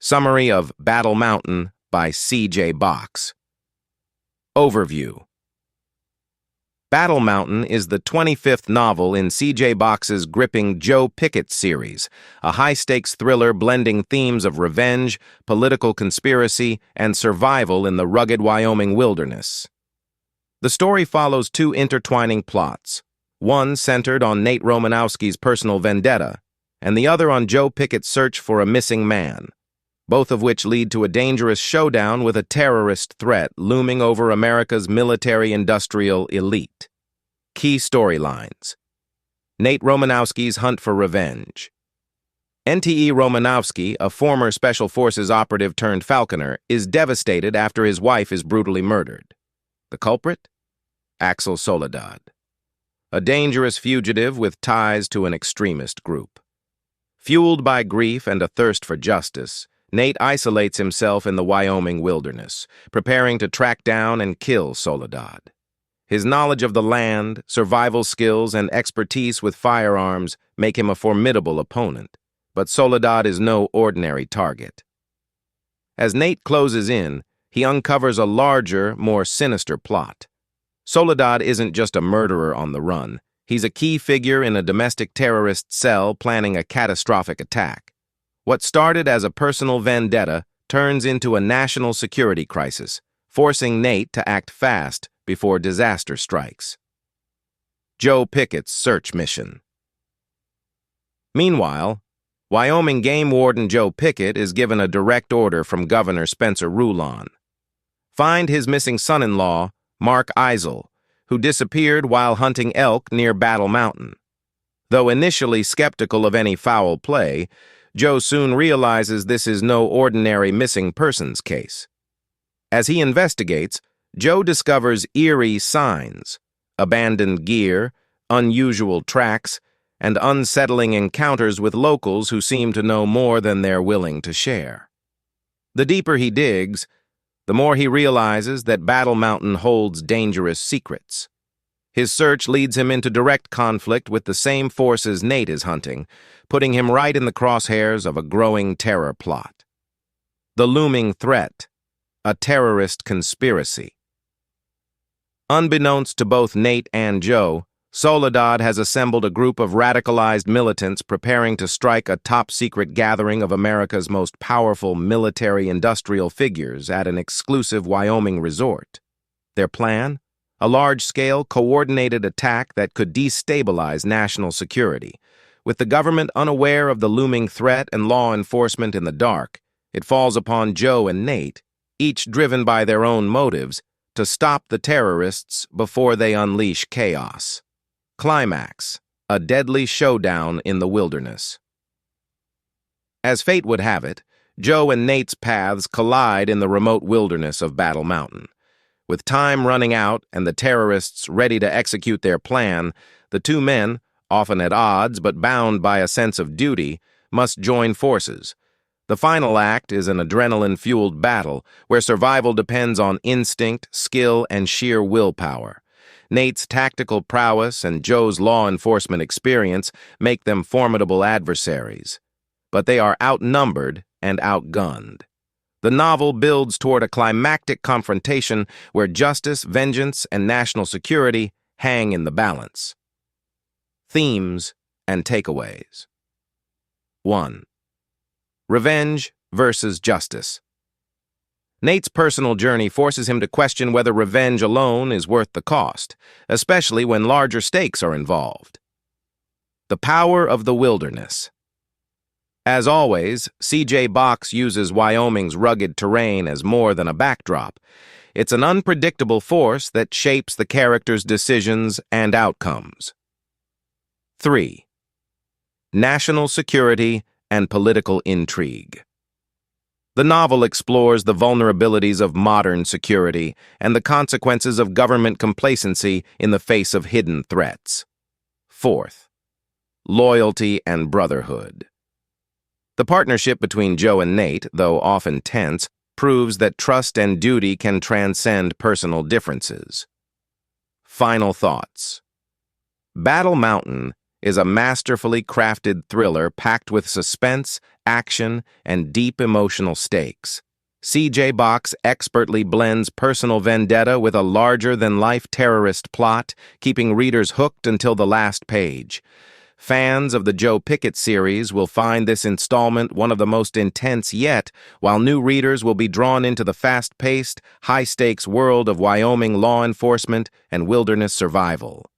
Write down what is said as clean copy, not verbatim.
Summary of Battle Mountain by C.J. Box. Overview. Battle Mountain is the 25th novel in C.J. Box's gripping Joe Pickett series, a high-stakes thriller blending themes of revenge, political conspiracy, and survival in the rugged Wyoming wilderness. The story follows two intertwining plots, one centered on Nate Romanowski's personal vendetta, and the other on Joe Pickett's search for a missing man, both of which lead to a dangerous showdown with a terrorist threat looming over America's military-industrial elite. Key storylines: Nate Romanowski's hunt for revenge. NTE Romanowski, a former Special Forces operative turned falconer, is devastated after his wife is brutally murdered. The culprit? Axel Soledad, a dangerous fugitive with ties to an extremist group. Fueled by grief and a thirst for justice, Nate isolates himself in the Wyoming wilderness, preparing to track down and kill Soledad. His knowledge of the land, survival skills, and expertise with firearms make him a formidable opponent, but Soledad is no ordinary target. As Nate closes in, he uncovers a larger, more sinister plot. Soledad isn't just a murderer on the run. He's a key figure in a domestic terrorist cell planning a catastrophic attack. What started as a personal vendetta turns into a national security crisis, forcing Nate to act fast before disaster strikes. Joe Pickett's search mission. Meanwhile, Wyoming game warden Joe Pickett is given a direct order from Governor Spencer Rulon. Find his missing son-in-law, Mark Eisel, who disappeared while hunting elk near Battle Mountain. Though initially skeptical of any foul play, Joe soon realizes this is no ordinary missing persons case. As he investigates, Joe discovers eerie signs, abandoned gear, unusual tracks, and unsettling encounters with locals who seem to know more than they're willing to share. The deeper he digs, the more he realizes that Battle Mountain holds dangerous secrets. His search leads him into direct conflict with the same forces Nate is hunting, putting him right in the crosshairs of a growing terror plot. The looming threat, a terrorist conspiracy. Unbeknownst to both Nate and Joe, Soledad has assembled a group of radicalized militants preparing to strike a top-secret gathering of America's most powerful military-industrial figures at an exclusive Wyoming resort. Their plan? A large-scale, coordinated attack that could destabilize national security. With the government unaware of the looming threat and law enforcement in the dark, it falls upon Joe and Nate, each driven by their own motives, to stop the terrorists before they unleash chaos. Climax: a deadly showdown in the wilderness. As fate would have it, Joe and Nate's paths collide in the remote wilderness of Battle Mountain. With time running out and the terrorists ready to execute their plan, the two men, often at odds but bound by a sense of duty, must join forces. The final act is an adrenaline-fueled battle where survival depends on instinct, skill, and sheer willpower. Nate's tactical prowess and Joe's law enforcement experience make them formidable adversaries. But they are outnumbered and outgunned. The novel builds toward a climactic confrontation where justice, vengeance, and national security hang in the balance. Themes and takeaways. 1. Revenge versus justice. Nate's personal journey forces him to question whether revenge alone is worth the cost, especially when larger stakes are involved. The power of the wilderness. As always, C.J. Box uses Wyoming's rugged terrain as more than a backdrop. It's an unpredictable force that shapes the characters' decisions and outcomes. 3. National security and political intrigue. The novel explores the vulnerabilities of modern security and the consequences of government complacency in the face of hidden threats. 4th. Loyalty and brotherhood. The partnership between Joe and Nate, though often tense, proves that trust and duty can transcend personal differences. Final thoughts. Battle Mountain is a masterfully crafted thriller packed with suspense, action, and deep emotional stakes. C.J. Box expertly blends personal vendetta with a larger-than-life terrorist plot, keeping readers hooked until the last page. Fans of the Joe Pickett series will find this installment one of the most intense yet, while new readers will be drawn into the fast-paced, high-stakes world of Wyoming law enforcement and wilderness survival.